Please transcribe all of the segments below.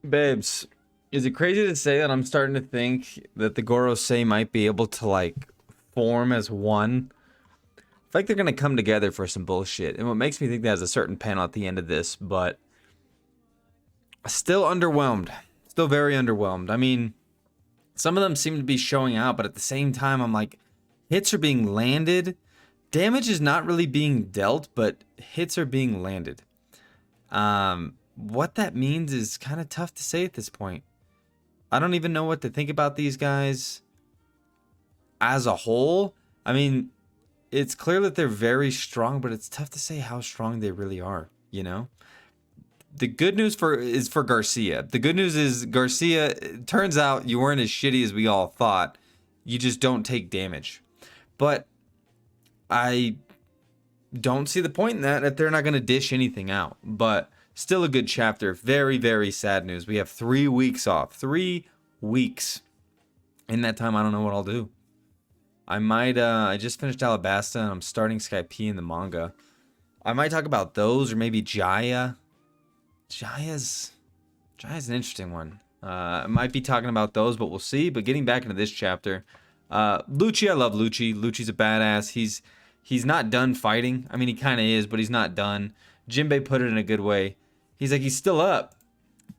Babes, is it crazy to say that I'm starting to think that the Gorosei might be able to like form as one? I feel like they're gonna come together for some bullshit. And what makes me think that is a certain panel at the end of this, but still underwhelmed. Still very underwhelmed. I mean, some of them seem to be showing out, but at the same time, I'm like, hits are being landed. Damage is not really being dealt, but hits are being landed. What that means is kind of tough to say at this point. I don't even know what to think about these guys as a whole. I mean, it's clear that they're very strong, but it's tough to say how strong they really are, you know? The good news is for Garcia. The good news is Garcia, it turns out you weren't as shitty as we all thought. You just don't take damage. But I don't see the point in that if they're not going to dish anything out. But still a good chapter. Very, very sad news. We have 3 weeks off. 3 weeks. In that time, I don't know what I'll do. I might, I just finished Alabasta and I'm starting Skype in the manga. I might talk about those or maybe Jaya. Jaya's an interesting one. I might be talking about those, but we'll see. But getting back into this chapter, Lucci, I love Lucci. Lucci's a badass. He's not done fighting. I mean, he kind of is, but he's not done. Jinbei put it in a good way. He's like, he's still up.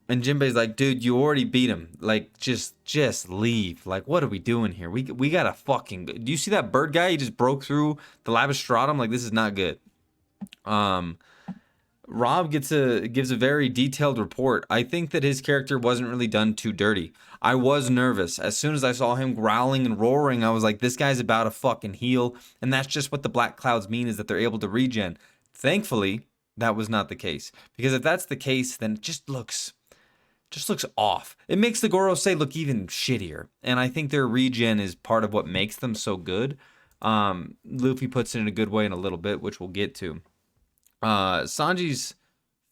And Jinbei's like, dude, you already beat him. Like, just leave. Like, what are we doing here? We gotta fucking. Do you see that bird guy? He just broke through the Labistratum. Like, this is not good. Rob gives a very detailed report. I think that his character wasn't really done too dirty. I was nervous. As soon as I saw him growling and roaring, I was like, this guy's about to fucking heal. And that's just what the Black Clouds mean, is that they're able to regen. Thankfully, that was not the case. Because if that's the case, then it just looks off. It makes the Gorosei look even shittier. And I think their regen is part of what makes them so good. Luffy puts it in a good way in a little bit, which we'll get to. Sanji's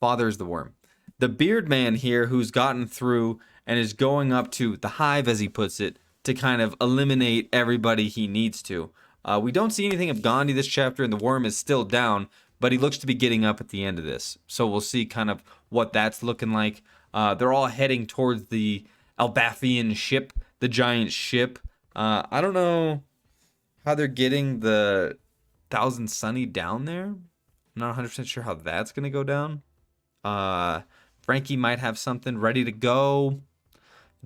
father is the worm. The beard man here who's gotten through and is going up to the hive, as he puts it, to kind of eliminate everybody he needs to. We don't see anything of Gandhi this chapter, and the worm is still down, but he looks to be getting up at the end of this. So we'll see kind of what that's looking like. They're all heading towards the Albathian ship, the giant ship. I don't know how they're getting the Thousand Sunny down there. I'm not 100% sure how that's going to go down. Frankie might have something ready to go.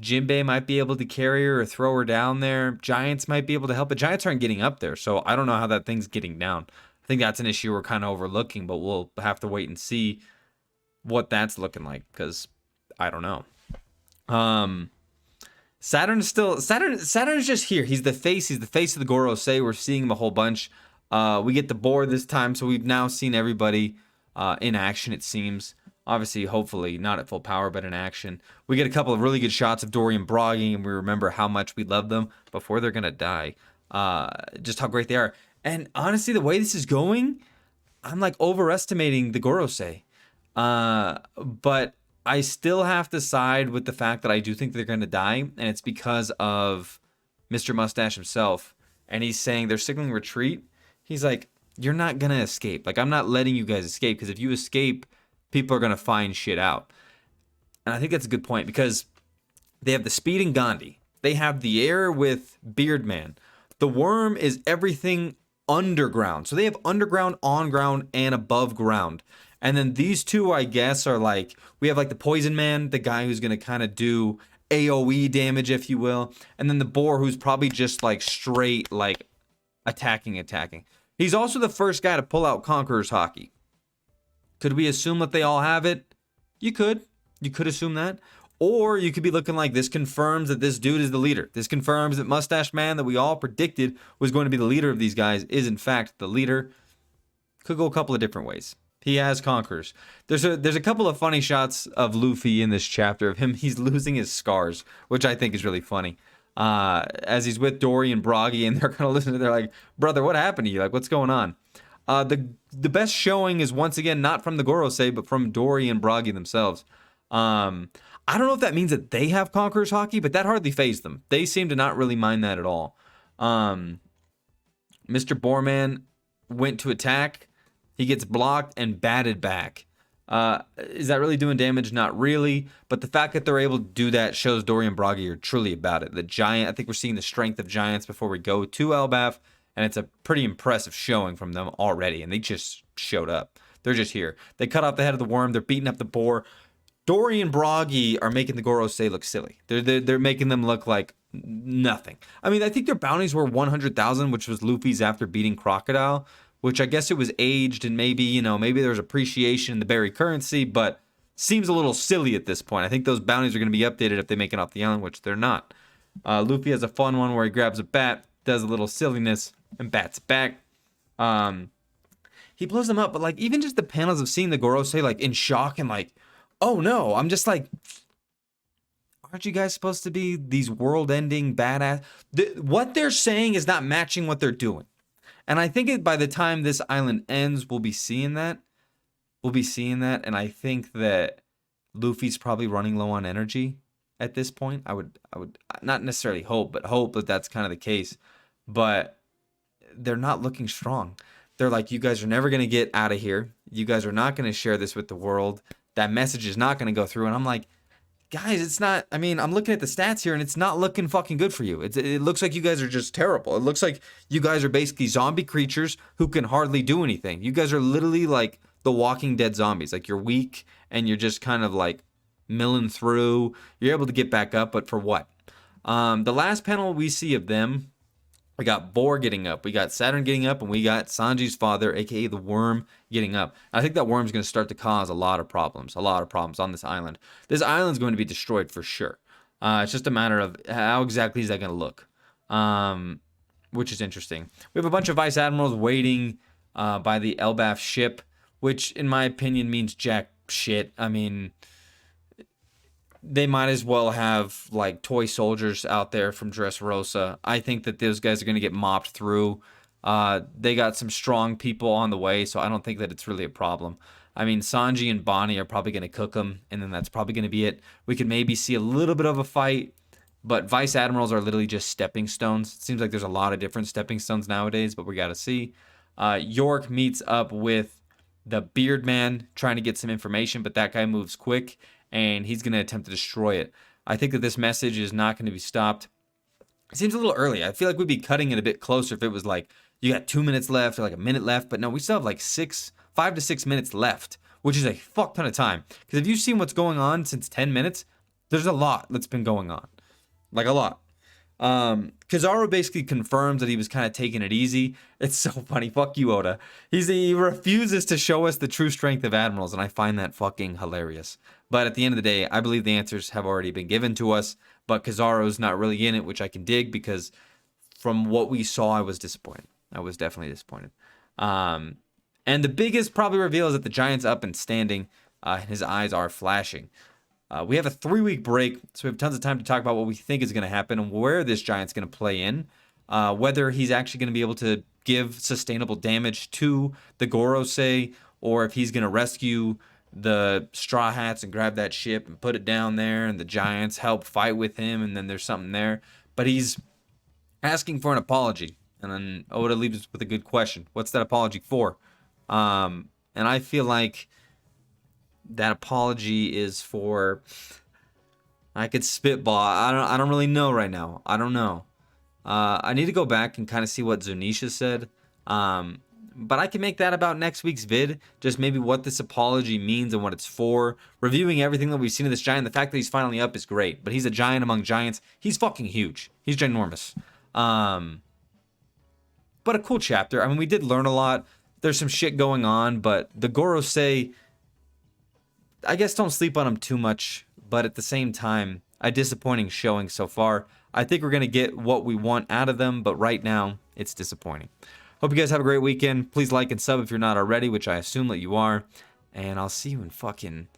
Jinbei might be able to carry her or throw her down there. Giants might be able to help, but Giants aren't getting up there, so I don't know how that thing's getting down. I think that's an issue we're kind of overlooking, but we'll have to wait and see what that's looking like, because I don't know. Saturn is just here. He's the face of the Gorosei. We're seeing him a whole bunch. We get the boar this time, so we've now seen everybody in action, it seems. Obviously, hopefully, not at full power, but in action. We get a couple of really good shots of Dory and Broggy, and we remember how much we love them before they're going to die. Just how great they are. And honestly, the way this is going, I'm like overestimating the Gorosei. But I still have to side with the fact that I do think they're going to die, and it's because of Mr. Mustache himself. And he's saying they're signaling retreat. He's like, you're not going to escape. Like, I'm not letting you guys escape, because if you escape, people are going to find shit out. And I think that's a good point, because they have the speed in Gandhi. They have the air with Beardman. The worm is everything underground. So they have underground, on ground, and above ground. And then these two, I guess, are like, we have like the Poison Man, the guy who's going to kind of do AoE damage, if you will. And then the boar, who's probably just like straight, like attacking. He's also the first guy to pull out Conqueror's Haki. Could we assume that they all have it? You could assume that. Or you could be looking like, this confirms that this dude is the leader. This confirms that Mustache Man, that we all predicted was going to be the leader of these guys, is in fact the leader. Could go a couple of different ways. He has Conquerors. There's a couple of funny shots of Luffy in this chapter of him. He's losing his scars, which I think is really funny. As he's with Dory and Broggy, and they're kind of listening, they're like, brother, what happened to you? Like, what's going on? The best showing is, once again, not from the Gorosei, but from Dory and Broggy themselves. I don't know if that means that they have Conqueror's Haki, but that hardly fazed them. They seem to not really mind that at all. Mr. Boarman went to attack. He gets blocked and batted back. Is that really doing damage? Not really. But the fact that they're able to do that shows Dory and Bragi are truly about it. The giant, I think we're seeing the strength of giants before we go to Elbaf, and it's a pretty impressive showing from them already. And they just showed up. They're just here. They cut off the head of the worm. They're beating up the boar. Dory and Bragi are making the Gorosei look silly. They're making them look like nothing. I mean, I think their bounties were 100,000, which was Luffy's after beating Crocodile, which I guess it was aged and maybe, maybe there's appreciation in the berry currency, but seems a little silly at this point. I think those bounties are going to be updated if they make it off the island, which they're not. Luffy has a fun one where he grabs a bat, does a little silliness, and bats back. He blows them up, but like even just the panels of seeing the Gorosei like in shock and like, oh no, I'm just like, aren't you guys supposed to be these world-ending badass? What they're saying is not matching what they're doing. And I think by the time this island ends, we'll be seeing that. And I think that Luffy's probably running low on energy at this point. I would not necessarily hope, but hope that that's kind of the case. But they're not looking strong. They're like, you guys are never going to get out of here. You guys are not going to share this with the world. That message is not going to go through. And I'm like, guys, it's not, I mean, I'm looking at the stats here and it's not looking fucking good for you. It looks like you guys are just terrible. It looks like you guys are basically zombie creatures who can hardly do anything. You guys are literally like the Walking Dead zombies. Like you're weak and you're just kind of like milling through. You're able to get back up, but for what? The last panel we see of them, we got Boar getting up, we got Saturn getting up, and we got Sanji's father, aka the Worm, getting up. I think that Worm's going to start to cause a lot of problems on this island. This island's going to be destroyed for sure. It's just a matter of how exactly is that going to look, which is interesting. We have a bunch of vice admirals waiting by the Elbaf ship, which in my opinion means jack shit. I mean, they might as well have like toy soldiers out there from Dressrosa. I think that those guys are going to get mopped through. They got some strong people on the way, so I don't think that it's really a problem. I mean, Sanji and Bonnie are probably going to cook them, and then that's probably going to be it. We could maybe see a little bit of a fight, but vice admirals are literally just stepping stones. It seems like there's a lot of different stepping stones nowadays, but we got to see. York meets up with the Beard Man trying to get some information, but that guy moves quick, and he's going to attempt to destroy it. I think that this message is not going to be stopped. It seems a little early. I feel like we'd be cutting it a bit closer if it was like, you got 2 minutes left or like a minute left. But no, we still have like 5 to 6 minutes left, which is a fuck ton of time. Because if you've seen what's going on since 10 minutes, there's a lot that's been going on. Like a lot. Kizaru basically confirms that he was kind of taking it easy. It's so funny. Fuck you, Oda. He refuses to show us the true strength of admirals, and I find that fucking hilarious. But at the end of the day, I believe the answers have already been given to us, but Kizaru's not really in it, which I can dig because from what we saw, I was disappointed. I was definitely disappointed. And the biggest probably reveal is that the Giant's up and standing, and his eyes are flashing. We have a 3-week break, so we have tons of time to talk about what we think is going to happen and where this Giant's going to play in. Whether he's actually going to be able to give sustainable damage to the Gorosei, or if he's going to rescue the Straw Hats and grab that ship and put it down there, and the Giants help fight with him, and then there's something there. But he's asking for an apology, and then Oda leaves us with a good question. What's that apology for? And I feel like that apology is for, I could spitball. I don't really know right now. I don't know. I need to go back and kind of see what Zunisha said. But I can make that about next week's vid. Just maybe what this apology means and what it's for. Reviewing everything that we've seen of this giant. The fact that he's finally up is great. But he's a giant among giants. He's fucking huge. He's ginormous. But a cool chapter. I mean, we did learn a lot. There's some shit going on. But the Gorosei, I guess don't sleep on them too much. But at the same time, a disappointing showing so far. I think we're going to get what we want out of them. But right now, it's disappointing. Hope you guys have a great weekend. Please like and sub if you're not already, which I assume that you are. And I'll see you in fucking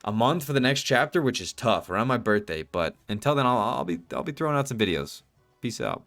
a month for the next chapter, which is tough, around my birthday. But until then, I'll be throwing out some videos. Peace out.